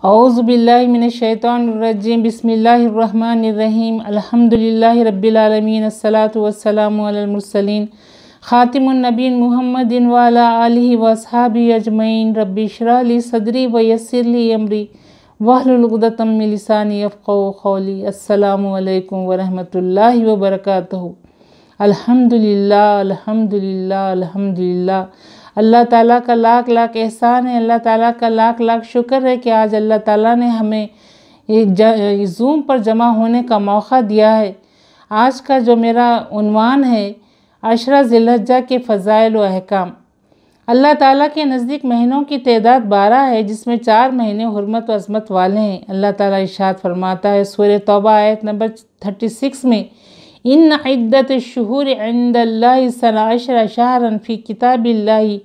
औज़ु बिल्लाहि मिनश्शैतानिर्रजीम बिस्मिल्लाहिर्रहमानिर्रहीम अल्हम्दुलिल्लाहि रब्बिल आलमीन अस्सलातु वस्सलामु अलल मुरसलीन खातिमुन नबीन मुहम्मदिन व अला आलिहि व अस्हाबिहि अजमईन रब्बि इश्रह ली सदरी व यस्सिर ली अमरी वहलुल उक़दतम मिन लिसानी यफ़क़हू क़ौली। अस्सलामु अलैकुम व रहमतुल्लाहि व बरकातुहू। अल्हम्दुलिल्लाह अल्हम्दुलिल्लाह अल्हम्दुलिल्लाह। अल्लाह ताला का लाख लाख एहसान है, अल्लाह ताला का लाख लाख शुक्र है कि आज अल्लाह ताला ने हमें ज़ूम पर जमा होने का मौका दिया है। आज का जो मेरा उन्वान है अशरा ज़िलहज्जा के फ़ज़ाइल व अहकाम। अल्लाह ताला के नज़दीक महीनों की तादाद 12 है, जिसमें 4 महीने हुर्मत व अज़मत वाले हैं। अल्लाह ताला इरशाद फरमाता है सूरह तौबा आयत नंबर 36 में, इन्न इद्दतुश्शुहूरि इंदल्लाहि इस्ना अशरा शहरन फ़ी किताबिल्लाहि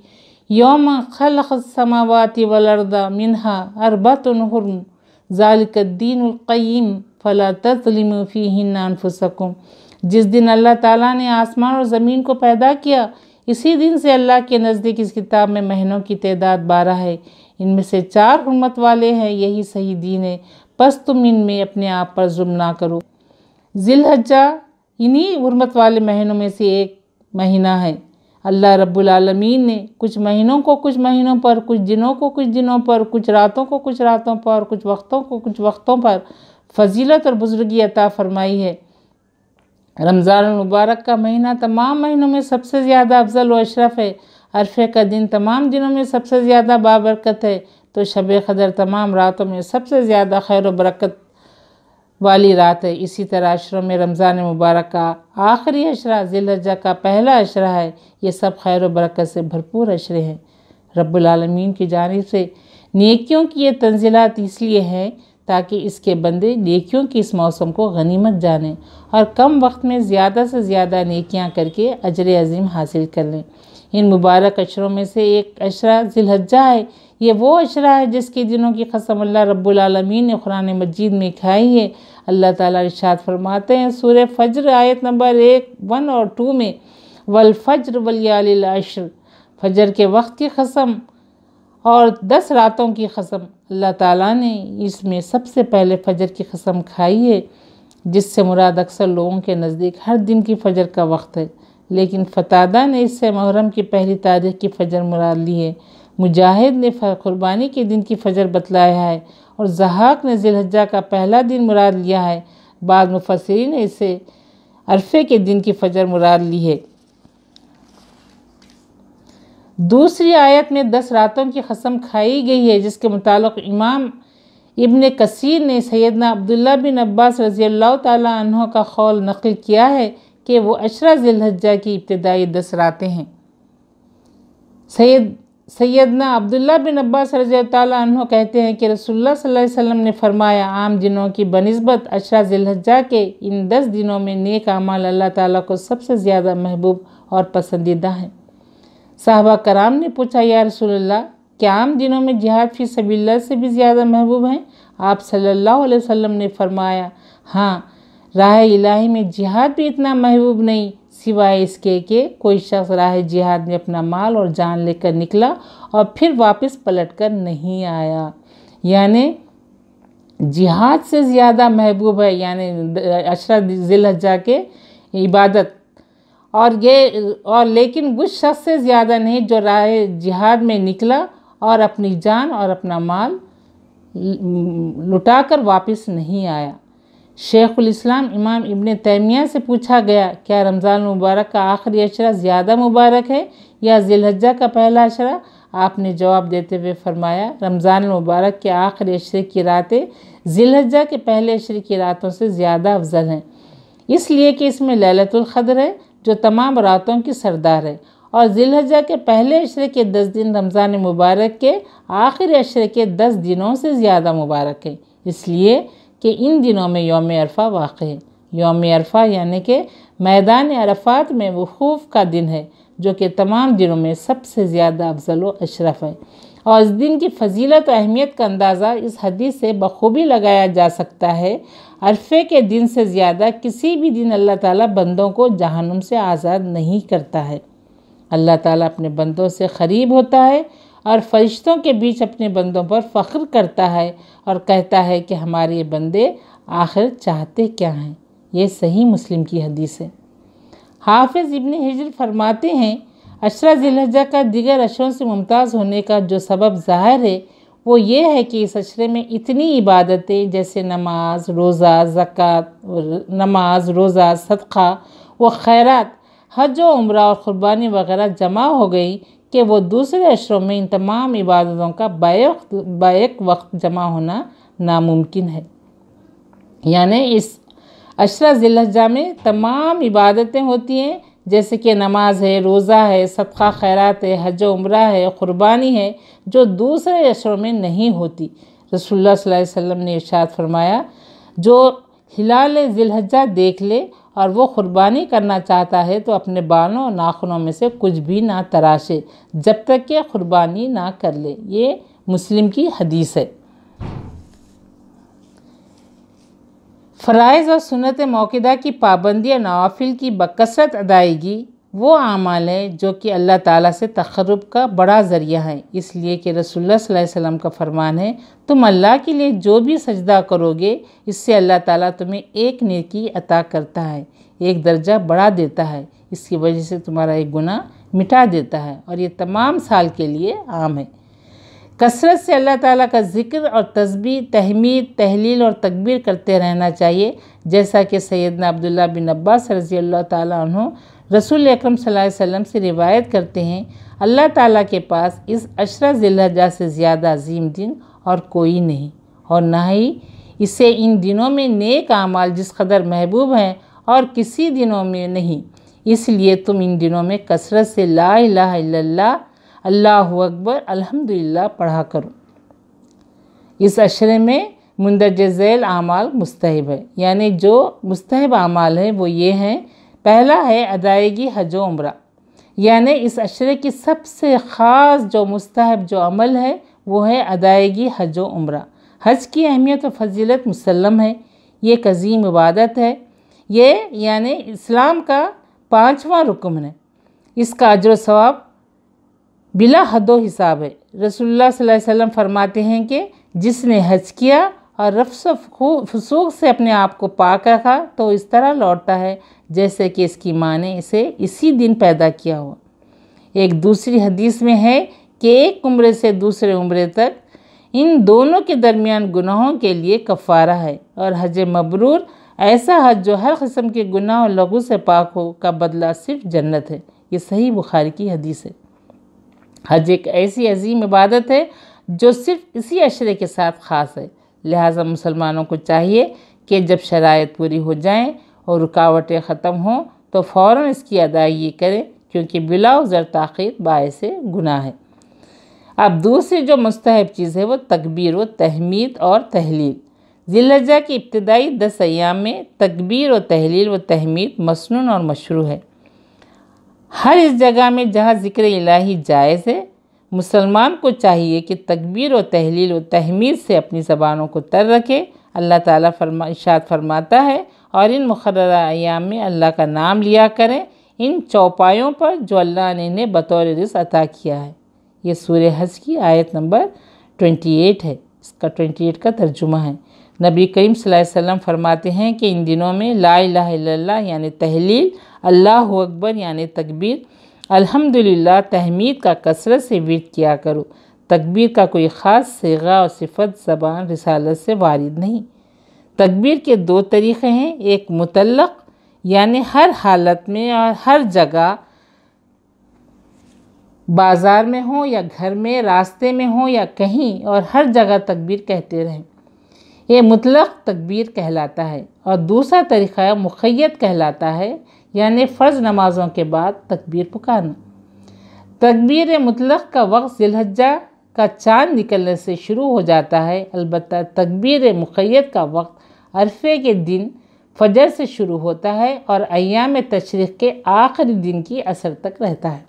यौम खलक़स समावाति वल अर्दा मिन्हा अर्बअतुन हुर्म ज़ालिकद्दीनुल क़य्यिम फ़ला तज़लिमू फ़ीहिन्ना अनफ़ुसकुम। जिस दिन अल्लाह ताला ने आसमान और ज़मीन को पैदा किया, इसी दिन से अल्लाह के नज़दीक इस किताब में महीनों की तादाद 12 है। इनमें से 4 हुर्मत वाले हैं, यही सही दीन है, बस तुम इनमें अपने आप पर जुल्म ना करो। ज़िलहज्जा इन्हीं हुर्मत वाले महीनों में से एक महीना है। अल्लाह रब्बुल आलमीन ने कुछ महीनों को कुछ महीनों पर, कुछ दिनों को कुछ दिनों पर, कुछ रातों को कुछ रातों पर, कुछ वक्तों को कुछ वक्तों पर फजीलत और बुजुर्गी अता फरमाई है। रमज़ान मुबारक का महीना तमाम महीनों में सबसे ज़्यादा अफजल व अशरफ है। अरफे का दिन तमाम दिनों में सबसे ज़्यादा बाबरकत है, तो शब क़दर तमाम रातों में सबसे ज़्यादा खैर व बरकत वाली रात है। इसी तरह अशरों में रमज़ान मुबारक का आखिरी अशरा ज़िलहज्जा का पहला अशरा है। ये सब खैर व बरकत से भरपूर अशरे हैं। रब्बुल आलमीन की जानिब से नेकियों की ये तंज़िलात इसलिए हैं ताकि इसके बंदे नेकियों की इस मौसम को गनीमत जानें और कम वक्त में ज़्यादा से ज़्यादा नेकियां करके अजर अज़ीम हासिल कर लें। इन मुबारक अशरों में से एक अशरा ज़िलहज्जा है। ये वो अशरा है जिसके दिनों की कसम अल्लाह रब्बुल आलमीन ने कुरान मजीद में खाई है। अल्लाह ताला इरशाद फरमाते हैं सूरह फ़ज्र आयत नंबर 1 और 2 में, वल फ़ज्र वलयालिल अश्र, फजर के वक्त की कसम और 10 रातों की कसम। अल्लाह ताला ने इसमें सबसे पहले फ़जर की कसम खाई है, जिससे मुराद अक्सर लोगों के नज़दीक हर दिन की फ़जर का वक्त है, लेकिन फ़तादा ने इससे मुहर्रम की पहली तारीख की फ़जर मुराद ली है। मुजाहिद ने कुर्बानी के दिन की फ़जर बतलाया है और ज़हाक ने ज़िलहज्जा का पहला दिन मुराद लिया है। बाद मुफस्सिरीन ने इसे अरफे के दिन की फ़जर मुराद ली है। दूसरी आयत में 10 रातों की कसम खाई गई है, जिसके मुतालिक इमाम इब्न कसीर ने सैयदना अब्दुल्ला बिन अब्बास रज़ियल्लाहु ताला अन्हो का कौल नक़ल किया है कि वो अशरा ज़िलहज्जा की इब्तिदाई 10 रातें हैं। सैयदना अब्दुल्ला बिन अब्बास रज़ियल्लाहु ताला अन्हो कहते हैं कि रसूलुल्लाह सल्लल्लाहु अलैहि वसल्लम ने फरमाया, आम दिनों की बनिस्बत अशरा ज़िलहज्जा के इन 10 दिनों में नेक अमाल अल्लाह ताला को सबसे ज़्यादा महबूब और पसंदीदा हैं। साहबा कराम ने पूछा, या रसूलल्लाह, क्या आम दिनों में जिहाद फ़ी सबीलिल्लाह से भी ज़्यादा महबूब हैं? आप सल्लल्लाहु अलैहि वसल्लम ने फरमाया, हाँ, राह इलाही में जिहाद भी इतना महबूब नहीं, सिवाय इसके कि कोई शख्स राह जिहाद में अपना माल और जान लेकर निकला और फिर वापस पलट कर नहीं आया। यानी जिहाद से ज़्यादा महबूब है यानी अशरा ज़िलहज्जा के इबादत, और लेकिन उस शख्स से ज़्यादा नहीं जो राह जिहाद में निकला और अपनी जान और अपना माल लुटाकर वापस नहीं आया। शेखुल इस्लाम इमाम इब्न तैमिया से पूछा गया, क्या रमज़ान मुबारक का आखिरी अशरा ज़्यादा मुबारक है या ज़िलहज्जा का पहला अशरा? आपने जवाब देते हुए फरमाया, रमज़ान मुबारक के आखिरी अशरे की रातें ज़िलहज्जा के पहले अशरे की रातों से ज़्यादा अफजल हैं, इसलिए कि इसमें लैलतुल क़द्र है जो तमाम रातों की सरदार है, और ज़िलहज्जा के पहले अशरे के 10 दिन रमज़ान मुबारक के आखिरी अशरे के 10 दिनों से ज़्यादा मुबारक है, इसलिए कि इन दिनों में यौम अरफा वाक़ है। यौम अरफा यानी कि मैदान अरफात में वक़ूफ़ का दिन है, जो कि तमाम दिनों में सबसे ज़्यादा अफजल व अशरफ है। और इस दिन की फजीलत और अहमियत का अंदाज़ा इस हदीस से बखूबी लगाया जा सकता है, अरफे के दिन से ज़्यादा किसी भी दिन अल्लाह ताला बंदों को जहन्नुम से आज़ाद नहीं करता है। अल्लाह ताला अपने बंदों से करीब होता है और फरिश्तों के बीच अपने बंदों पर फ़ख्र करता है और कहता है कि हमारे ये बंदे आखिर चाहते क्या हैं। ये सही मुस्लिम की हदीस है। हाफिज़ इब्न हिजर फरमाते हैं, अशरा ज़िलहज्जा का दीगर अशरों से मुमताज़ होने का जो सबब ज़ाहिर है वो ये है कि इस अशरे में इतनी इबादतें जैसे नमाज, रोज़ा, ज़कात, नमाज, रोज़ा, सदक़ा व खैरात, हज व उम्रा और क़ुरबानी वगैरह जमा हो गई कि वो दूसरे अशरों में इन तमाम इबादतों का बैक वक्त जमा होना नामुमकिन है। यानी इस अशरा ज़िलहज्जा में तमाम इबादतें होती हैं, जैसे कि नमाज है, रोज़ा है, सदक़ा खैरात है, हज उम्रा है, क़ुरबानी है, जो दूसरे अशरों में नहीं होती। रसूलुल्लाह सल्लल्लाहु अलैहि वसल्लम ने इरशाद फरमाया, जो हिलाल ज़िलहज्जा देख ले और वो क़ुरबानी करना चाहता है तो अपने बालों और नाखूनों में से कुछ भी ना तराशे जब तक कि क़ुरबानी ना कर ले। ये मुस्लिम की हदीस है। फ़राइज़ और सुन्नत मौक़िदा की पाबंदी और नवाफिल की बकसरत अदायगी वो आमाल है जो कि अल्लाह ताला से तक़र्रुब का बड़ा ज़रिया है। इसलिए कि रसूलुल्लाह सल्लल्लाहु अलैहि वसल्लम का फ़रमान है, तुम अल्लाह के लिए जो भी सजदा करोगे इससे अल्लाह ताला तुम्हें एक नेकी अता करता है, एक दर्जा बढ़ा देता है, इसकी वजह से तुम्हारा एक गुनाह मिटा देता है और ये तमाम साल के लिए आम है। कसरत से अल्लाह ताला का ज़िक्र और तस्बीह, तहमीद, तहलील और तकबीर करते रहना चाहिए, जैसा कि सैयदना अब्दुल्लाह बिन अब्बास रज़ी अल्लाह ताला अन्हु रसूल अकरम सल्लल्लाहु अलैहि वसल्लम से रिवायत करते हैं, अल्लाह ताला के पास इस अशरा ज़िलहज्जा से ज़्यादा अजीम दिन और कोई नहीं और ना ही इसे इन दिनों में नेक आमाल जिस कदर महबूब हैं और किसी दिनों में नहीं। इसलिए तुम इन दिनों में कसरत से ला इलाहा इल्लल्लाह, अल्लाहु अकबर, अल्हम्दुलिल्लाह पढ़ा करो। इस अशरे में मुंदरज झैल आमाल मुस्तहब है, यानी जो मुस्तहब आमाल है वो ये हैं। पहला है अदायगी हज व उम्रा, यानी इस अशरे की सबसे ख़ास जो मुस्तहब जो अमल है वो है अदायगी हज व उम्रा। हज की अहमियत व फजीलत मुसल्लम है, ये एक अज़ीम इबादत है, ये यानी इस्लाम का 5वां रुकन है। इसका अजर सवाब बिला हदो हिसाब है। रसूलुल्लाह सल्लल्लाहु अलैहि वसल्लम फरमाते हैं कि जिसने हज किया और रफ्स फसूक से अपने आप को पाक रखा तो इस तरह लौटता है जैसे कि इसकी माँ ने इसे इसी दिन पैदा किया हो। एक दूसरी हदीस में है कि एक उम्रे से दूसरे उम्रे तक इन दोनों के दरमियान गुनाहों के लिए कफ़ारा है और हज मबरूर ऐसा हज जो हर किस्म के गुनाह और लगू से पाक हो का बदला सिर्फ जन्नत है। ये सही बुखारी की हदीस है। हज एक ऐसी अजीम इबादत है जो सिर्फ इसी अशरे के साथ ख़ास है, लिहाजा मुसलमानों को चाहिए कि जब शराइत पूरी हो जाएं और रुकावटें ख़त्म हों तो फ़ौरन इसकी अदायगी करें, क्योंकि बिला उज़र ताख़ीर बाइस गुनाह है। अब दूसरी जो मुस्तहब चीज़ है वो तकबीर व तहमीद और तहलील। ज़िलहज्जा की इब्तिदाई 10 अय्याम में तकबीर व तहलील व तहमीद मसनून और मशरू है। हर इस जगह में जहाँ ज़िक्र इलाही जायज़ है, मुसलमान को चाहिए कि तकबीर व तहलील व तहमीद से अपनी ज़बानों को तर रखे। अल्लाह ताला इरशाद फरमाता है, और इन मुक़र्ररा अय्याम में अल्लाह का नाम लिया करें इन चौपायों पर जो अल्लाह ने इन्हें बतौर रिज़्क़ अता किया है। ये सूरह हज की आयत नंबर 28 है, इसका 28 का तर्जुमा है। नबी करीम सल्लल्लाहु अलैहि वसल्लम फरमाते हैं कि इन दिनों में ला इलाहा इल्लल्लाह यानी तहलील, अल्लाहु अकबर यानी तकबीर, अल्हम्दुलिल्लाह तहमीद का कसरत से विर्द किया करो। तकबीर का कोई ख़ास सिगा और सिफत ज़बान रिसालत से वारिद नहीं। तकबीर के 2 तरीक़े हैं, एक मुतल्लक़ यानी हर हालत में और हर जगह, बाज़ार में हो या घर में, रास्ते में हो या कहीं, और हर जगह तकबीर कहते रहें, ये मुतलक़ तकबीर कहलाता है। और दूसरा तरीक़ा मुक़य्यद कहलाता है, यानी फ़र्ज़ नमाज़ों के बाद तकबीर पुकारना। तकबीर मुतलक़ का वक्त ज़िलहज्जा का चाँद निकलने से शुरू हो जाता है, अलबत्ता तकबीर मुक़य्यद का वक्त अरफ़े के दिन फ़जर से शुरू होता है और अय्याम तशरीक़ के आखिरी दिन की असर तक रहता है।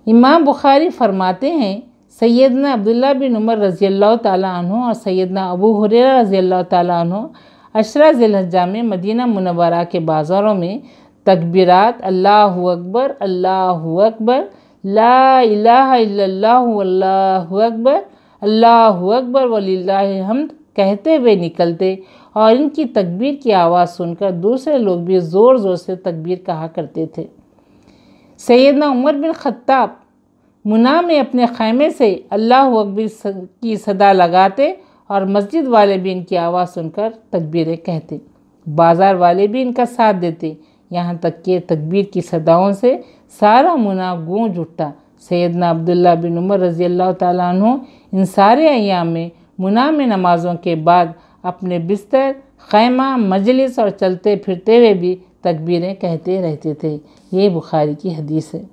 इमाम बुखारी फरमाते हैं, सैयदना अब्दुल्लाह बिन उमर रज़ी अल्लाह ताला अन्हु और सैयदना अबू हुरैरा रज़ी अल्लाह ताला अन्हु अशरा ज़िलहज्जा में मदीना मुनव्वरा के बाज़ारों में तकबीरात अल्लाहु अकबर, ला इलाहा इल्लल्लाहु अल्लाहु अकबर वलिल्लाहिल हम्द कहते हुए निकलते और इनकी तकबीर की आवाज़ सुनकर दूसरे लोग भी ज़ोर ज़ोर से तकबीर कहा करते थे। सैयदना उमर बिन ख़त्ताब मुना में अपने खैमे से अल्लाहु अकबर की सदा लगाते और मस्जिद वाले भी इनकी आवाज़ सुनकर तकबीरें कहते। बाज़ार वाले भी इनका साथ देते, यहाँ तक कि तकबीर की सदाओं से सारा मुना गूंज उठता। सैयदना अब्दुल्ला बिन उमर रज़ी अल्लाह ताला अन्हु इन सारे अय्याम में मुना में नमाज़ों के बाद अपने बिस्तर, खैमा, मजलिस और चलते फिरते हुए भी तकबीरें कहते रहते थे। ये बुखारी की हदीस है।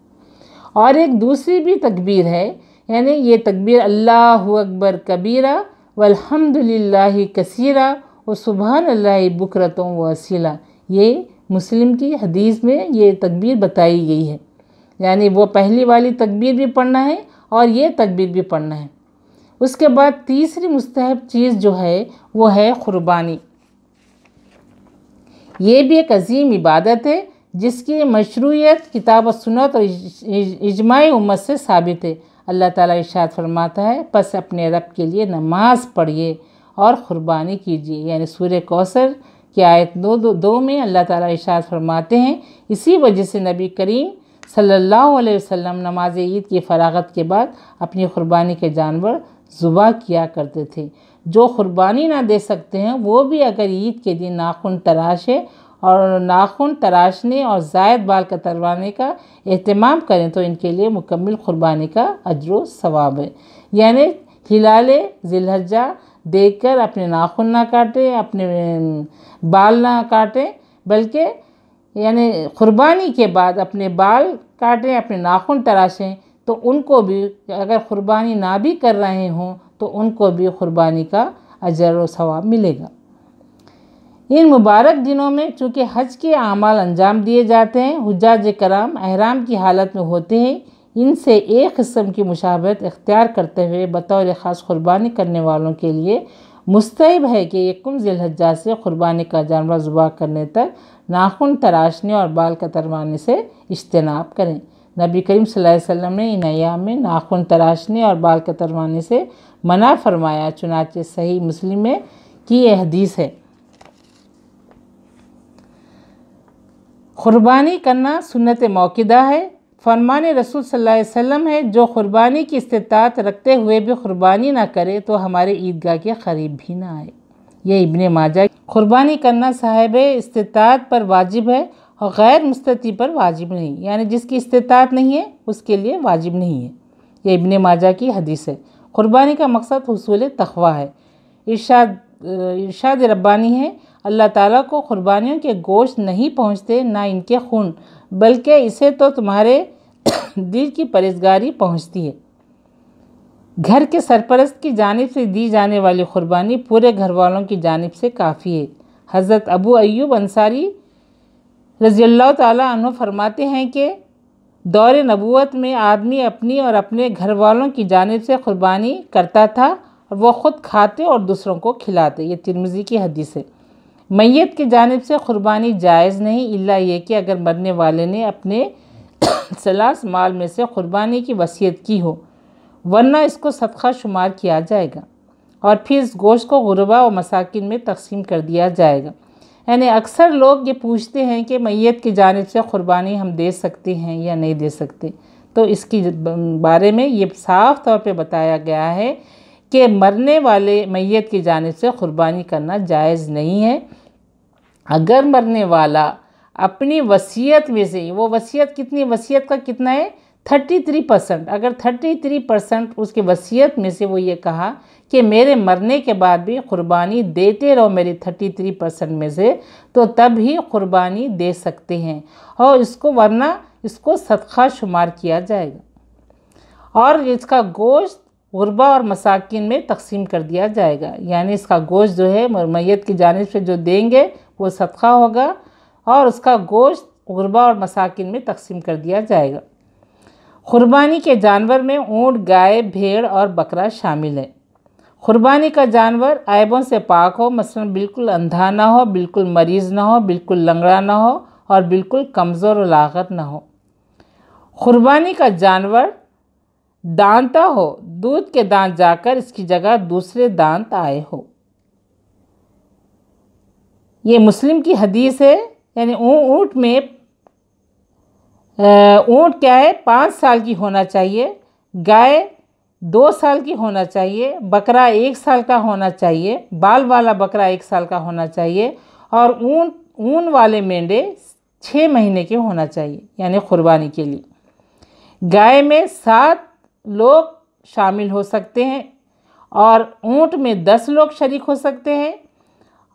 और एक दूसरी भी तकबीर है, यानी ये तकबीर अल्लाहु अकबर कबीरा वल्हम्दुलिल्लाहि कसीरा व सुबहानल्लाहि बुकरतुम व असीला। ये मुस्लिम की हदीस में ये तकबीर बताई गई है, यानी वो पहली वाली तकबीर भी पढ़ना है और ये तकबीर भी पढ़ना है। उसके बाद तीसरी मुस्तहब चीज़ जो है वो है क़ुरबानी। ये भी एक अजीम इबादत है जिसकी मशरूइयत किताब व सुन्नत और इजमाई उम्मत से साबित है। अल्लाह ताला इरशाद फरमाता है, बस अपने रब के लिए नमाज पढ़िए और क़ुरबानी कीजिए। यानी सूरह कौसर की आयत 2 में अल्लाह ताला इरशाद फरमाते हैं, इसी वजह से नबी करीम सल्लल्लाहु अलैहि वसल्लम नमाज ईद की फ़रागत के बाद अपनी क़ुरबानी के जानवर ज़ुबा किया करते थे। जो क़ुरबानी ना दे सकते हैं वो भी अगर ईद के दिन नाखून तराशे और नाखून तराशने और ज़ायद बाल कतरवाने का एहतमाम करें तो इनके लिए मुकम्मल क़ुरबानी का अजर सवाब है। यानी हिलाले ज़िलहज्जा देखकर अपने नाखून ना काटें, अपने बाल ना काटें, बल्कि यानी क़ुरबानी के बाद अपने बाल काटें, अपने नाखून तराशें, तो उनको भी अगर क़ुरबानी ना भी कर रहे हों तो उनको भी क़ुरबानी का अजर व सवाब मिलेगा। इन मुबारक दिनों में चूँकि हज के आमाल अंजाम दिए जाते हैं, हुज्जाज कराम एहराम की हालत में होते हैं, इनसे एक किस्म की मुशाबहत इख्तियार करते हुए बतौर ख़ास क़ुरबानी करने वालों के लिए मुस्तहब है कि 1 ज़िलहज्जा से क़ुरबानी का जानवर ज़ुबा करने तक नाखून तराशने और बाल कतरवाने से इज्तनाब करें। नबी करीम सल्लल्लाहु अलैहि वसल्लम ने इन अय्याम में नाखून तराशने और बाल कतरवाने से मना फरमाया। चुनाचे सही मुस्लिम में की यह हदीस है। क़ुरबानी करना सुन्नत मौक़िदा है। फरमान रसूल सल्लल्लाहु अलैहि वसल्लम है, जो क़ुरबानी की इस्तिताअत रखते हुए भी क़ुरबानी ना करे तो हमारे ईदगाह के करीब भी ना आए। ये इब्ने माजा। क़ुरबानी करना साहिब इस्तिताअत पर वाजिब है और गैर मुस्तती पर वाजिब नहीं, यानी जिसकी इस्तिताअत नहीं है उसके लिए वाजिब नहीं है। ये इब्ने माजा की हदीस है। क़ुरबानी का मकसद हुसूल तक़वा है। इरशाद रब्बानी है, अल्लाह ताला को क़ुरबानियों के गोश्त नहीं पहुँचते, ना इनके खून, बल्कि इसे तो तुम्हारे दिल की परहेज़गारी पहुँचती है। घर के सरपरस्त की जानिब से दी जाने वाली क़ुरबानी पूरे घर वालों की जानिब से काफ़ी है। हज़रत अबू अय्यूब अंसारी रज़ी अल्लाह ताला अन्हु फरमाते हैं कि दौर नबूवत में आदमी अपनी और अपने घर वालों की जानिब से क़ुरबानी करता था और वह ख़ुद खाते और दूसरों को खिलाते। ये तिरमिज़ी की हदीस है। मैयत की जानिब से क़ुरबानी जायज़ नहीं, इल्ला ये कि अगर मरने वाले ने अपने सलास माल में से क़ुरबानी की वसीयत की हो, वरना इसको सदका शुमार किया जाएगा और फिर इस गोश्त को गुरबा और मसाकिन में तकसीम कर दिया जाएगा। यानी अक्सर लोग ये पूछते हैं कि मैयत की जानिब से क़ुरबानी हम दे सकते हैं या नहीं दे सकते, तो इसकी बारे में ये साफ़ तौर पे बताया गया है कि मरने वाले मैयत की जानिब से क़ुरबानी करना जायज़ नहीं है। अगर मरने वाला अपनी वसीयत में से, वो वसीयत कितनी, वसीयत का कितना है 33%, अगर 33% उसकी वसीयत में से वो ये कहा कि मेरे मरने के बाद भी क़ुरबानी देते रहो मेरी 33% में से, तो तब ही क़ुरबानी दे सकते हैं और इसको, वरना इसको सदका शुमार किया जाएगा और इसका गोश्त गुरबा और मसाकिन में तकसीम कर दिया जाएगा। यानी इसका गोश्त जो है मैयत की जानिब से जो देंगे वो सदका होगा और उसका गोश्त गुरबा और मसाकिन में तकसीम कर दिया जाएगा। क़ुरबानी के जानवर में ऊँट, गाय, भेड़ और बकरा शामिल है। क़ुरबानी का जानवर ऐबों से पाक हो, मसलन बिल्कुल अंधा ना हो, बिल्कुल मरीज़ ना हो, बिल्कुल लंगड़ा ना हो और बिल्कुल कमज़ोर और लाग़त ना हो। कुर्बानी का जानवर दांता हो, दूध के दांत जाकर इसकी जगह दूसरे दांत आए हो। ये मुस्लिम की हदीस है। यानी ऊँट में ऊँट क्या है 5 साल की होना चाहिए, गाय 2 साल की होना चाहिए, बकरा 1 साल का होना चाहिए, बाल वाला बकरा 1 साल का होना चाहिए और ऊन वाले मेंढे 6 महीने के होना चाहिए। यानी कुर्बानी के लिए गाय में 7 लोग शामिल हो सकते हैं और ऊँट में 10 लोग शरीक हो सकते हैं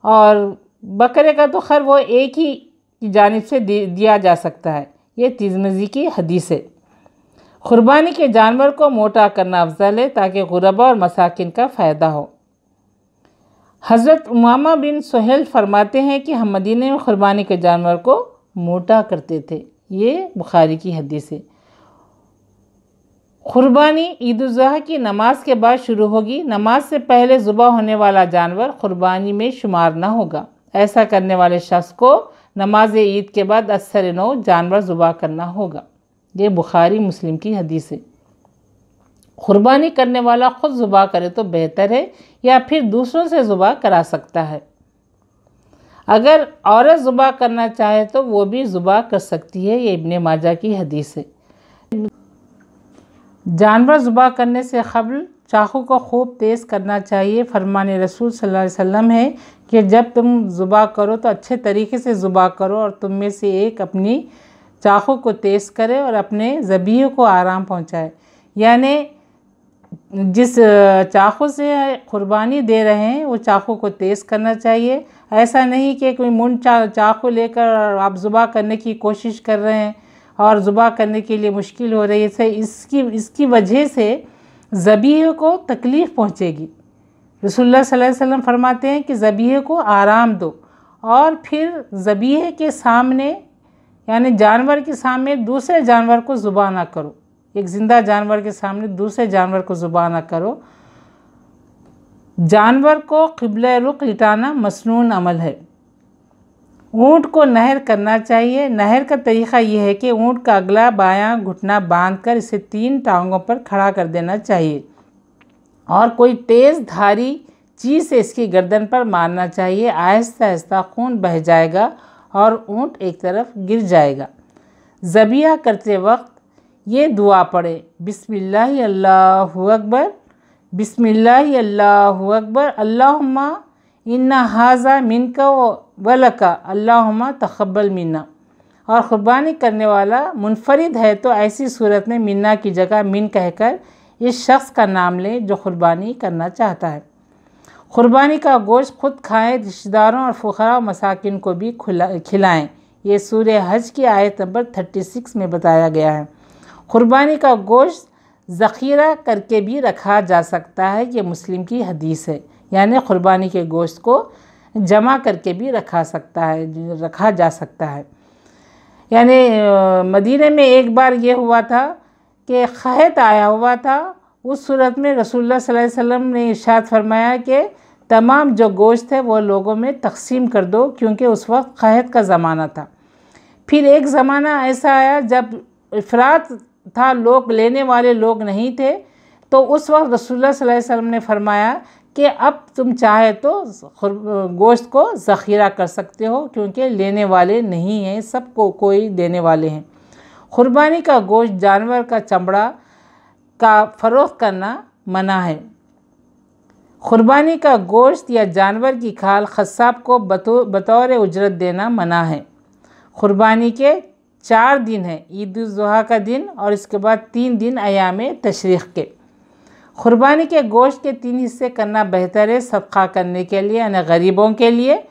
और बकरे का तो खैर वो एक ही की जानिब से दिया जा सकता है। ये तिर्मिज़ी की हदीस है। कुर्बानी के जानवर को मोटा करना अफजल है ताकि गुरबा और मसाकिन का फ़ायदा हो। हज़रत उमामा बिन सुहेल फरमाते हैं कि हम मदीने में कुर्बानी के जानवर को मोटा करते थे। ये बुखारी की हदीस है। कुर्बानी ईद उल ज़ुहा की नमाज के बाद शुरू होगी। नमाज से पहले ज़ुबा होने वाला जानवर कुर्बानी में शुमार न होगा। ऐसा करने वाले शख्स को नमाज ईद के बाद असर नौ जानवर ज़ुबा करना होगा। ये बुखारी मुस्लिम की हदीस है। कुर्बानी करने वाला ख़ुद ज़ुबा करे तो बेहतर है या फिर दूसरों से ज़ुबा करा सकता है। अगर औरत ज़ुबा करना चाहे तो वो भी ज़ुबा कर सकती है। ये इब्ने माजा की हदीस है। जानवर ज़ुबा करने से क़ब्ल चाकू को खूब तेज़ करना चाहिए। फरमान रसूल सल्लल्लाहु अलैहि वसल्लम है कि जब तुम ज़ुबा करो तो अच्छे तरीके से ज़ुबा करो और तुम में से एक अपनी चाकू को तेज़ करे और अपने ज़बीह को आराम पहुँचाए। यानी जिस चाकू से कुर्बानी दे रहे हैं वो चाकू को तेज़ करना चाहिए। ऐसा नहीं कि कोई मुंड चाकू लेकर आप ज़ुबा करने की कोशिश कर रहे हैं और ज़ुबा करने के लिए मुश्किल हो रही है। इसकी वजह से ज़बीह को तकलीफ़ पहुँचेगी। रसूलुल्लाह सल्लल्लाहु अलैहि वसल्लम फरमाते हैं कि ज़बीह को आराम दो और फिर ज़बीह के सामने यानी जानवर के सामने दूसरे जानवर को ज़ुबा ना करो। एक ज़िंदा जानवर के सामने दूसरे जानवर को ज़ुबा ना करो। जानवर को क़िबला रुख लिटाना मसनून अमल है। ऊँट को नहर करना चाहिए। नहर का तरीक़ा यह है कि ऊँट का अगला बायां घुटना बांधकर इसे 3 टांगों पर खड़ा कर देना चाहिए और कोई तेज़ धारी चीज़ से इसकी गर्दन पर मारना चाहिए। आहिस्ता आहिस्ता खून बह जाएगा और ऊँट एक तरफ गिर जाएगा। ज़बिया करते वक्त ये दुआ पढ़े, बिस्मिल्लाहि अल्लाहु अकबर, बिस्मिल्लाहि अल्लाहु अकबर, अल्लाहुम्मा इन्ना हाज़ा मिनका वलका, अल्लाहुम्मा तक़ब्बल मिन्ना। और क़ुर्बानी करने वाला मुनफरिद है तो ऐसी सूरत में मिन्ना की जगह मिन कहकर इस शख्स का नाम लें जो क़ुर्बानी करना चाहता है। क़ुर्बानी का गोश्त खुद खाएं, रिश्तेदारों और फ़ुक़रा मसाकिन को भी खिलाएं। ये सूरह हज की आयत नंबर 36 में बताया गया है। क़ुर्बानी का गोश्त ज़ख़ीरा करके भी रखा जा सकता है। ये मुस्लिम की हदीस है। यानी क़ुर्बानी के गोश्त को जमा करके भी रखा जा सकता है। यानी मदीने में एक बार ये हुआ था कि क़हत आया हुआ था। उस सूरत में रसूलुल्लाह सल्लल्लाहु अलैहि वसल्लम ने इरशाद फरमाया कि तमाम जो गोश्त है वो लोगों में तकसीम कर दो, क्योंकि उस वक्त क़हत का ज़माना था। फिर एक ज़माना ऐसा आया जब इफ़रात था, लोग लेने वाले लोग नहीं थे, तो उस वक्त रसूलुल्लाह सल्लल्लाहु अलैहि वसल्लम ने फरमाया कि अब तुम चाहे तो गोश्त को ज़ख़ीरा कर सकते हो, क्योंकि लेने वाले नहीं हैं, सबको कोई देने वाले हैं। क़ुर्बानी का गोश्त जानवर का चमड़ा का फ़रोख्त करना मना है। क़ुर्बानी का गोश्त या जानवर की खाल ख़स्साब को बतौर उजरत देना मना है। क़ुर्बानी के 4 दिन हैं, ईद उल ज़ुहा का दिन और इसके बाद 3 दिन अयाम तशरीक़ के। क़ुर्बानी के गोश्त के 3 हिस्से करना बेहतर है, सदक़ा करने के लिए यानी गरीबों के लिए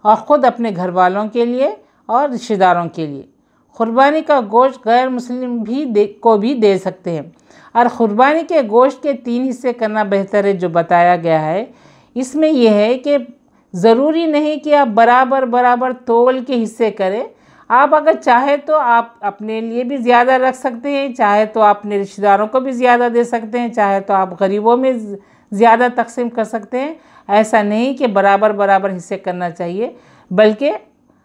और ख़ुद अपने घर वालों के लिए और रिश्तेदारों के लिए। क़ुर्बानी का गोश्त गैर मुस्लिम को भी दे सकते हैं। और क़ुर्बानी के गोश्त के 3 हिस्से करना बेहतर है जो बताया गया है। इसमें यह है कि ज़रूरी नहीं कि आप बराबर तोल के हिस्से करें। आप अगर चाहे तो आप अपने लिए भी ज़्यादा रख सकते हैं, चाहे तो आप अपने रिश्तेदारों को भी ज़्यादा दे सकते हैं, चाहे तो आप गरीबों में ज़्यादा तकसीम कर सकते हैं। ऐसा नहीं कि बराबर हिस्से करना चाहिए, बल्कि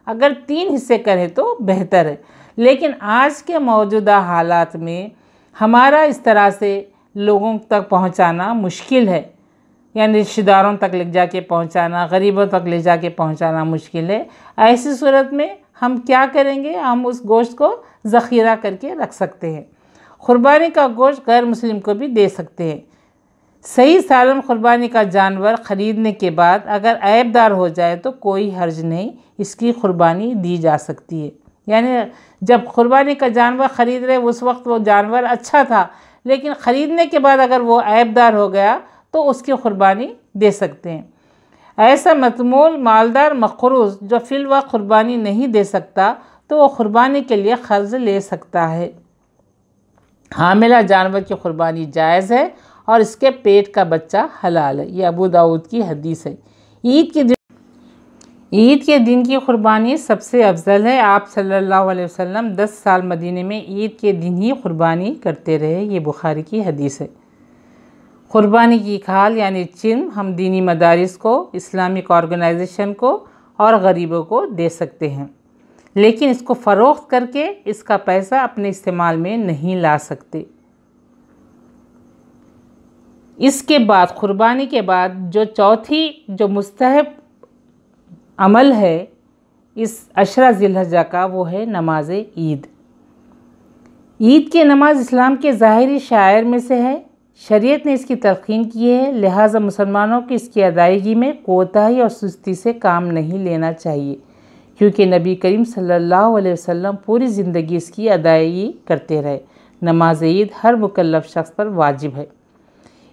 अगर 3 हिस्से करें तो बेहतर है। लेकिन आज के मौजूदा हालात में हमारा इस तरह से लोगों तक पहुंचाना मुश्किल है, यानी रिश्तेदारों तक ले जाके पहुंचाना, गरीबों तक ले जाके पहुंचाना मुश्किल है। ऐसी सूरत में हम क्या करेंगे, हम उस गोश्त को ज़ख़ीरा करके रख सकते हैं। क़ुरबानी का गोश्त गैर मुस्लिम को भी दे सकते हैं। सही सालम क़ुरबानी का जानवर ख़रीदने के बाद अगर ऐबदार हो जाए तो कोई हर्ज नहीं, इसकी क़ुरबानी दी जा सकती है। यानी जब क़ुरबानी का जानवर ख़रीद रहे उस वक्त वो जानवर अच्छा था, लेकिन ख़रीदने के बाद अगर वो ऐबदार हो गया तो उसकी क़ुरबानी दे सकते हैं। ऐसा मतमूल मालदार मक़रूज़ जो फ़िल वक्त क़ुरबानी नहीं दे सकता तो वो क़ुरबानी के लिए क़र्ज़ ले सकता है। हामिला जानवर की क़ुरबानी जायज़ है और इसके पेट का बच्चा हलाल है। ये अबू दाऊद की हदीस है। ईद के दिन की क़ुरबानी सबसे अफजल है। आप सल्लल्लाहु अलैहि वसल्लम 10 साल मदीने में ईद के दिन ही क़ुरबानी करते रहे। ये बुखारी की हदीस है। क़ुरबानी की खाल यानी चिन्ह हम दीनी मदारिस को, इस्लामिक ऑर्गेनाइजेशन को और गरीबों को दे सकते हैं, लेकिन इसको फ़रोख्त करके इसका पैसा अपने इस्तेमाल में नहीं ला सकते। इसके बाद क़ुरबानी के बाद जो चौथी जो मुस्तहब अमल है इस अशरा ज़िलहज्जा का, वो है नमाज ईद। ईद की नमाज इस्लाम के ज़ाहिरी शायर में से है। शरीयत ने इसकी तलक़ीन की है, लिहाजा मुसलमानों की इसकी अदायगी में कोताही और सुस्ती से काम नहीं लेना चाहिए, क्योंकि नबी करीम सल्लल्लाहु अलैहि वसल्लम पूरी ज़िंदगी इसकी अदायगी करते रहे। नमाज ईद हर मुकल्लफ शख्स पर वाजिब है।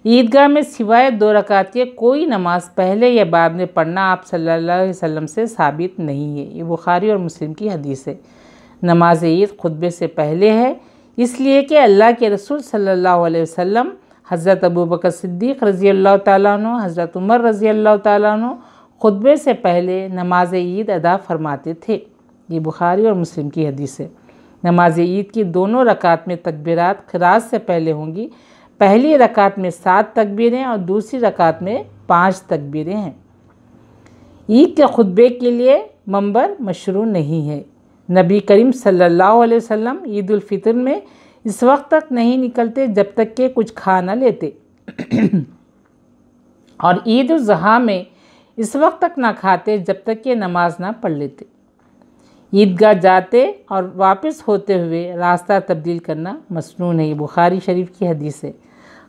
ईदगाह में सिवाय 2 रकात के कोई नमाज पहले या बाद में पढ़ना आप सल्लल्लाहु अलैहि वसल्लम से साबित नहीं है। ये बुखारी और मुस्लिम की हदीस है। नमाज ईद खुतबे से पहले है, इसलिए कि अल्लाह के रसूल सल्लल्लाहु अलैहि वसल्लम हज़रत अबू बकर सिद्दीक़ रज़ी अल्लाह ताला अन्हु, हज़रत उमर रज़ी अल्लाह ताला अन्हु खुतबे से पहले नमाज ईद अदा फरमाते थे। ये बुखारी और मुस्लिम की हदीस है। नमाज ईद की दोनों रकात में तकबीरात क़िरात से पहले होंगी। पहली रकात में 7 तकबीरें और दूसरी रकात में 5 तकबीरें हैं। ईद के खुतबे के लिए मंबर मशरू नहीं है। नबी करीम सल्लल्लाहु अलैहि वसल्लम ईद उल फितर में इस वक्त तक नहीं निकलते जब तक कि कुछ खा न लेते और ईद उल ज़ुहा में इस वक्त तक ना खाते जब तक कि नमाज ना पढ़ लेते। ईदगाह जाते और वापस होते हुए रास्ता तब्दील करना मसनून है। बुखारी शरीफ की हदीस है।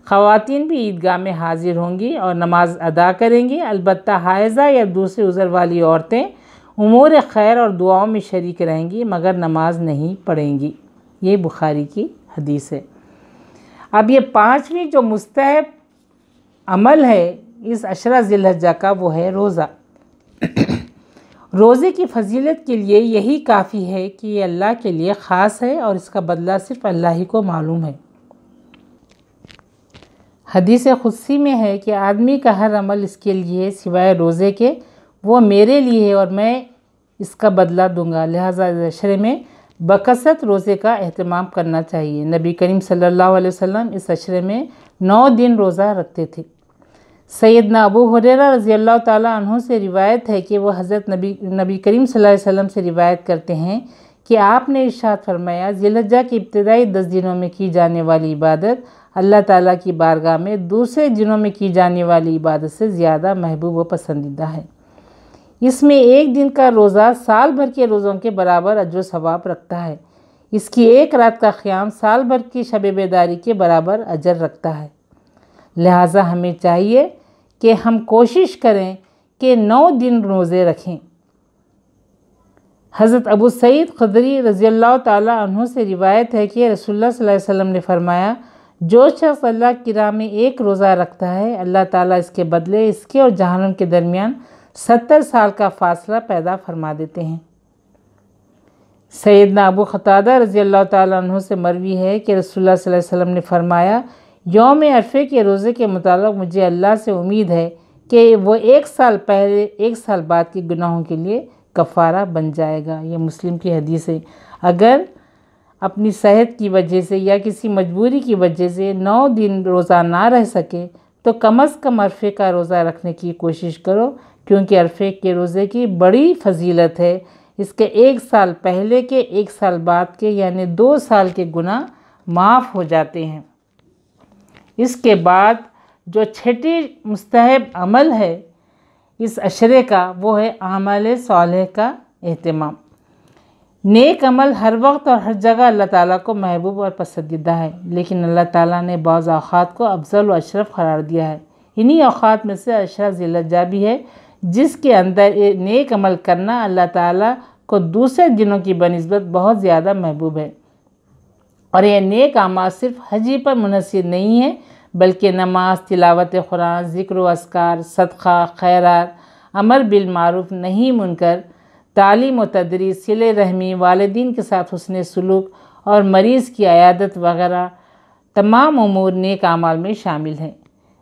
ख़वातीन भी ईदगाह में हाजिर होंगी और नमाज अदा करेंगी। अलबत्ता हाइज़ा या दूसरे उज़र वाली औरतें उमूर खैर और दुआओं में शरीक रहेंगी मगर नमाज नहीं पढ़ेंगी। ये बुखारी की हदीस है। अब ये 5वीं जो मुस्तहब अमल है इस अशरा ज़िलहज्जा का, वो है रोज़ा। रोज़े की फजीलत के लिए यही काफ़ी है कि ये अल्लाह के लिए ख़ास है और इसका बदला सिर्फ़ अल्लाह ही को मालूम है। हदीस क़ुदसी में है कि आदमी का हर अमल इसके लिए सिवाय रोज़े के वो मेरे लिए है और मैं इसका बदला दूंगा। लिहाजा इस अशरे में बकसरत रोज़े का एहतमाम करना चाहिए। नबी करीम सल्लल्लाहु अलैहि वसल्लम इस अशरे में 9 दिन रोज़ा रखते थे। सैयदना अबू हुरैरा रज़ी अल्लाह ताला अन्हु से रिवायत है कि वह हज़रत नबी करीम सल्लल्लाहु अलैहि वसल्लम से रिवायत करते हैं कि आपने इरशाद फरमाया, ज़िलहज्जा के इब्तिदाई 10 दिनों में की जाने वाली इबादत अल्लाह ताला की बारगाह में दूसरे दिनों में की जाने वाली इबादत से ज़्यादा महबूब व पसंदीदा है। इसमें एक दिन का रोज़ा साल भर के रोज़ों के बराबर अजर सवाब रखता है। इसकी एक रात का क़याम साल भर की शब बेदारी के बराबर अजर रखता है। लिहाजा हमें चाहिए कि हम कोशिश करें कि 9 दिन रोज़े रखें। हज़रत अबू सईद ख़ुदरी रज़ी अल्लाह ताला अन्हु से रिवायत है कि रसूलुल्लाह सल्लल्लाहु अलैहि वसल्लम ने फरमाया, जो शख्स अल्लाह की राह में एक रोज़ा रखता है अल्लाह ताला इसके बदले इसके और जहन्नम के दरमियान 70 साल का फासला पैदा फरमा देते हैं। सैयदना अबू क़तादा रज़ी अल्लाह ताला अन्हु से मरवी है कि रसूलुल्लाह सल्लल्लाहु अलैहि वसल्लम ने फरमाया, यौम अरफ़े के रोज़े के मुताल्लिक़ मुझे अल्लाह से उम्मीद है कि वो 1 साल पहले 1 साल बाद के गुनाहों के लिए कफ़ारा बन जाएगा। ये मुस्लिम की हदीस है। अगर अपनी सेहत की वजह से या किसी मजबूरी की वजह से 9 दिन रोज़ा ना रह सके तो कम अज़ कम अरफ़े का रोज़ा रखने की कोशिश करो, क्योंकि अरफ़े के रोज़े की बड़ी फजीलत है। इसके 1 साल पहले के 1 साल बाद के यानी 2 साल के गुनाह माफ़ हो जाते हैं। इसके बाद जो छठी मुस्तहब अमल है इस अशरे का वो है आमल सालेह का एहतमाम। नेक अमल हर वक्त और हर जगह अल्लाह ताला को महबूब और पसंदीदा है, लेकिन अल्लाह ताला ने बाज़ औक़ात को अफजल व अशरफ करार दिया है। इन्हीं औक़ात में से अशरा ज़िलहज्जा भी है, जिसके अंदर नेक अमल करना अल्लाह ताला को दूसरे दिनों की बनिस्बत बहुत ज़्यादा महबूब है। और यह नेक अमाल सिर्फ हजी पर मुनहसर नहीं है, बल्कि नमाज, तिलावत कुरान, ज़िक्र व अस्कार, सदक़ा, खैरात, अमर बिल मारूफ नही मुनकर, तालीम व तदरीस, सिले रहमी, वालिदीन के साथ हुस्न सुलूक और मरीज़ की अयादत वगैरह तमाम उमूर नेक अमाल में शामिल हैं।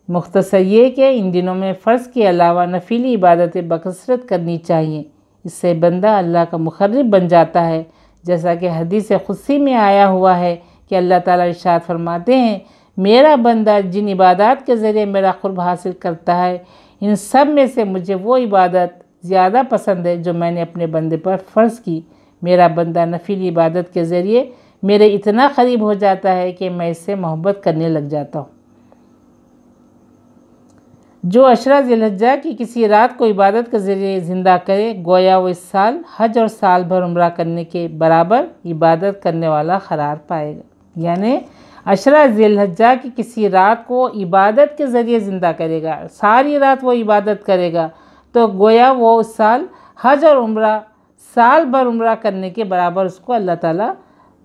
मुख्तसर ये कि इन दिनों में फ़र्ज़ के अलावा नफिली इबादतें बकसरत करनी चाहिए। इससे बंदा अल्लाह का मुक़र्रब बन जाता है, जैसा कि हदीस क़ुदसी में आया हुआ है कि अल्लाह ताला इरशाद फरमाते हैं, मेरा बंदा जिन इबादत के ज़रिए मेरा क़ुर्ब हासिल करता है, इन सब में से मुझे वो इबादत ज़्यादा पसंद है जो मैंने अपने बंदे पर फ़र्ज़ की। मेरा बंदा नफिल इबादत के ज़रिए मेरे इतना करीब हो जाता है कि मैं इससे मोहब्बत करने लग जाता हूँ। जो अशरा ज़िलहज्जा की किसी रात को इबादत के ज़रिए ज़िंदा करे, गोया वो इस साल हज और साल भर उम्रा करने के बराबर इबादत करने वाला करार पाएगा। यानी अशरा ज़िलहज्जा की किसी रात को इबादत के ज़रिए ज़िंदा करेगा, सारी रात वो इबादत करेगा, तो गोया वो उस साल हज और उम्रा साल भर उम्रा करने के बराबर उसको अल्लाह ताला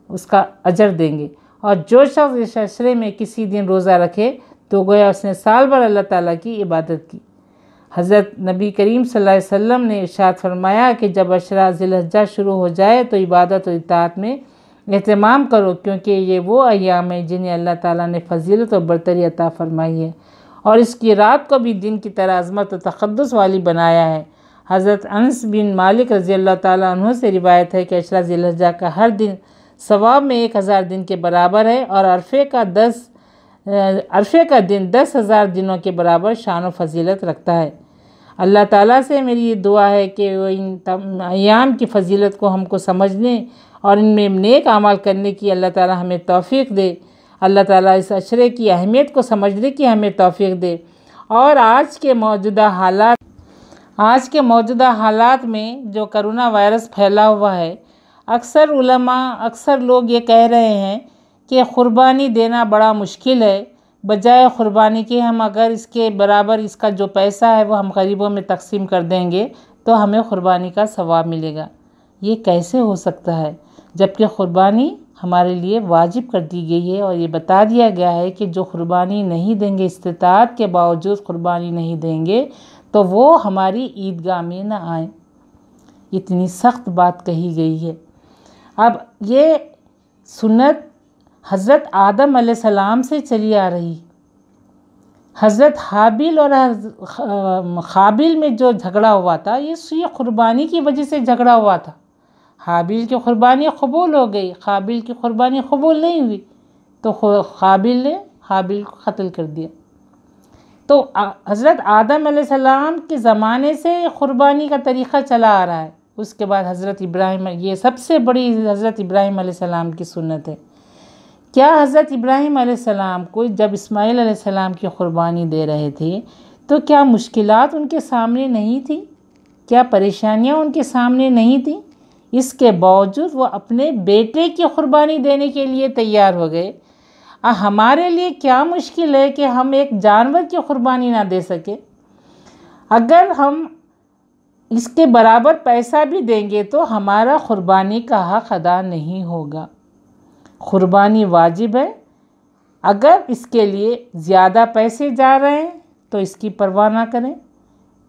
उसका अजर देंगे। और जो शख्स इस अशरे में किसी दिन रोज़ा रखे तो गोया उसने साल भर अल्लाह ताला की इबादत की। हज़रत नबी करीम सल्लल्लाहु अलैहि वसल्लम ने इरशाद फरमाया कि जब अशरा ज़िलहज्जा शुरू हो जाए तो इबादत और इताअत में एहतमाम करो, क्योंकि ये वो अय्याम है जिन्हें अल्लाह ताला ने फजीलत और बरतरी अता फरमाई है और इसकी रात को भी दिन की तरह अज़मत और तक़द्दुस वाली बनाया है। हज़रत अनस बिन मालिक रज़ी अल्लाह ताला अन्हु से रिवायत है कि अशरा ज़िलहज्जा का हर दिन सवाब में 1000 दिन के बराबर है और अरफे का दिन 10,000 दिनों के बराबर शान व फजीलत रखता है। अल्लाह ताला से मेरी ये दुआ है कि वो इन अय्याम की फ़जीलत को हमको समझने और इनमें नेक अमाल करने की अल्लाह ताला हमें तौफ़ीक़ दे। अल्लाह ताला इस अशरे की अहमियत को समझने की हमें तौफ़ीक़ दे। और आज के मौजूदा हालात में जो करोना वायरस फैला हुआ है, अक्सर उलमा, अक्सर लोग ये कह रहे हैं कि क़ुरबानी देना बड़ा मुश्किल है, बजाय क़ुरबानी के हम अगर इसके बराबर इसका जो पैसा है वो हम गरीबों में तकसीम कर देंगे तो हमें क़ुरबानी का सवाब मिलेगा। ये कैसे हो सकता है, जबकि क़ुरबानी हमारे लिए वाजिब कर दी गई है और ये बता दिया गया है कि जो क़ुरबानी नहीं देंगे, इस्तिताअत के बावजूद क़ुरबानी नहीं देंगे, तो वो हमारी ईदगाह में ना आए। इतनी सख्त बात कही गई है। अब ये सुन्नत हज़रत आदम अलैहिस्सलाम से चली आ रही। हज़रत हाबिल और क़ाबिल में जो झगड़ा हुआ था, ये क़ुरबानी की वजह से झगड़ा हुआ था। हाबिल की क़ुरबानी कबूल हो गई, क़ाबिल की क़ुरबानी कबूल नहीं हुई, तो क़ाबिल ने हाबिल को क़त्ल कर दिया। तो हज़रत आदम अलैहिस्सलाम के ज़माने से क़ुरबानी का तरीक़ा चला आ रहा है। उसके बाद हज़रत इब्राहीम, ये सबसे बड़ी हज़रत इब्राहीम अलैहिस्सलाम की सुन्नत है। क्या हज़रत इब्राहीम अलैहिस्सलाम को जब इस्माईल अलैहिस्सलाम की क़ुरबानी दे रहे थे तो क्या मुश्किलात उनके सामने नहीं थी? क्या परेशानियां उनके सामने नहीं थी? इसके बावजूद वो अपने बेटे की क़ुरबानी देने के लिए तैयार हो गए। हमारे लिए क्या मुश्किल है कि हम एक जानवर की क़ुरबानी ना दे सके? अगर हम इसके बराबर पैसा भी देंगे तो हमारा क़ुरबानी का हक़ अदा नहीं होगा। क़ुरबानी वाजिब है। अगर इसके लिए ज़्यादा पैसे जा रहे हैं तो इसकी परवाह ना करें,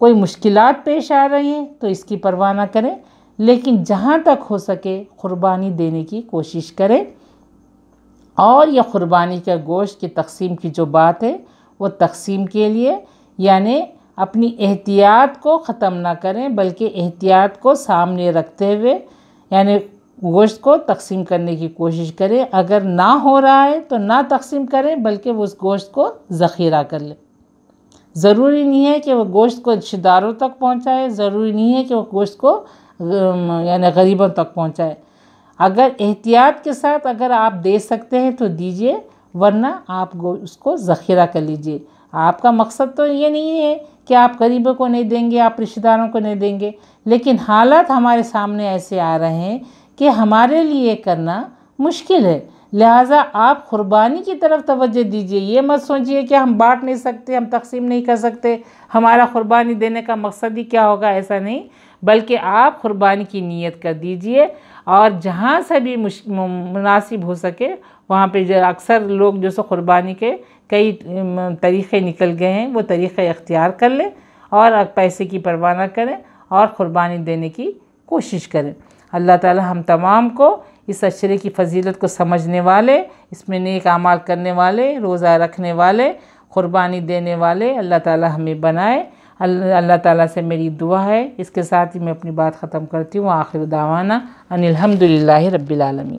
कोई मुश्किलात पेश आ रही हैं तो इसकी परवाह ना करें, लेकिन जहाँ तक हो सके क़ुरबानी देने की कोशिश करें। और यह क़ुरबानी का गोश्त की तक़सीम की जो बात है वो तक़सीम के लिए, यानी अपनी एहतियात को ख़त्म ना करें, बल्कि एहतियात को सामने रखते हुए यानी गोश्त को तक़सीम करने की कोशिश करें। अगर ना हो रहा है तो ना तक़सीम करें, बल्कि उस गोश्त को ज़ख़ीरा कर लें। ज़रूरी नहीं है कि वो गोश्त को रिश्तेदारों तक पहुँचाए, ज़रूरी नहीं है कि वो गोश्त को यानी गरीबों तक पहुँचाए। अगर एहतियात के साथ अगर आप दे सकते हैं तो दीजिए, वरना आप उसको ज़ख़ीरा कर लीजिए। आपका मकसद तो ये नहीं है कि आप गरीबों को नहीं देंगे, आप रिश्तेदारों को नहीं देंगे, लेकिन हालात हमारे सामने ऐसे आ रहे हैं कि हमारे लिए करना मुश्किल है। लिहाजा आप क़ुरबानी की तरफ तवज्जो दीजिए। ये मत सोचिए कि हम बांट नहीं सकते, हम तकसीम नहीं कर सकते, हमारा क़ुरबानी देने का मकसद ही क्या होगा, ऐसा नहीं, बल्कि आप क़ुरबानी की नीयत कर दीजिए। और जहाँ से भी मुनासिब हो सके वहाँ पे, जो अक्सर लोग जो सो क़ुरबानी के कई तरीक़े निकल गए हैं, वो तरीक़े इख्तियार कर लें और पैसे की परवाह न करें और क़ुरबानी देने की कोशिश करें। अल्लाह ताला हम तमाम को इस अशरे की फ़जीलत को समझने वाले, इसमें नेक आमाल करने वाले, रोज़ा रखने वाले, क़ुरबानी देने वाले अल्लाह ताला हमें बनाए। अल्लाह ताला से मेरी दुआ है। इसके साथ ही मैं अपनी बात ख़त्म करती हूँ। आखिर दावाना अनिल हम्दुलिल्लाहि रब्बिल आलमीन।